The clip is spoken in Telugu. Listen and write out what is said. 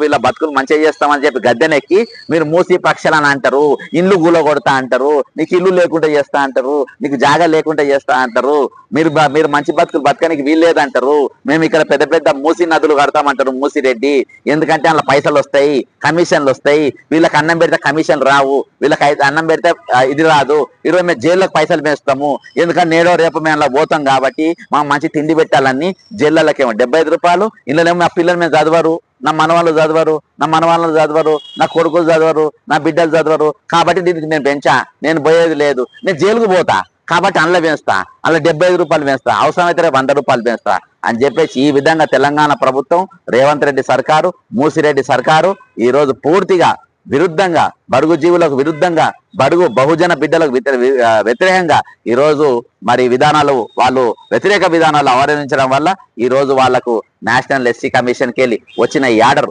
వీళ్ళ బతుకులు మంచిగా చేస్తామని చెప్పి గద్దెనెక్కి మీరు మూసి పక్షాలని అంటారు, ఇల్లు గూల కొడతా అంటారు, నీకు ఇల్లు లేకుండా చేస్తా అంటారు, నీకు జాగా లేకుండా చేస్తా అంటారు, మీరు మంచి బతుకులు బతకనికి వీల్లేదంటారు, మేము ఇక్కడ పెద్ద పెద్ద మూసి నదులు కడతామంటారు మూసిరెడ్డి, ఎందుకంటే అందులో పైసలు వస్తాయి, కమిషన్లు వస్తాయి, వీళ్ళకి అన్నం పెడితే కమిషన్ రావు, వీళ్ళకి అన్నం పెడితే ఇది రాదు, ఈరోజు మేము జైల్లోకి పైసలు వేస్తాము, ఎందుకంటే నేడో రేపు మేము అలా పోతాం కాబట్టి మా మంచి తిండి పెట్టాలని జైళ్ళకేమో 75 రూపాయలు, ఇళ్ళనేమో నా పిల్లలు మేము చదవరు, నా మనవాళ్ళు చదవరు, నా మనవాళ్ళు చదవరు, నా కొడుకులు చదవరు, నా బిడ్డలు చదవరు, కాబట్టి దీనికి నేను పెంచా, నేను పోయేది లేదు, నేను జైలుకు పోతా కాబట్టి అందులో వేస్తా, అందులో 75 రూపాయలు వేస్తా, అవసరమైతే 100 రూపాయలు వేస్తా అని చెప్పేసి ఈ విధంగా తెలంగాణ ప్రభుత్వం, రేవంత్ రెడ్డి సర్కారు, మూసిరెడ్డి సర్కారు ఈరోజు పూర్తిగా విరుద్ధంగా, బడుగు జీవులకు విరుద్ధంగా, బడుగు బహుజన బిడ్డలకు వ్యతిరేకంగా ఈరోజు మరి విధానాలు, వాళ్ళు వ్యతిరేక విధానాలు అవలంబించడం వల్ల ఈరోజు వాళ్లకు నేషనల్ ఎస్సీ కమిషన్కి వెళ్ళి వచ్చిన ఈ ఆర్డర్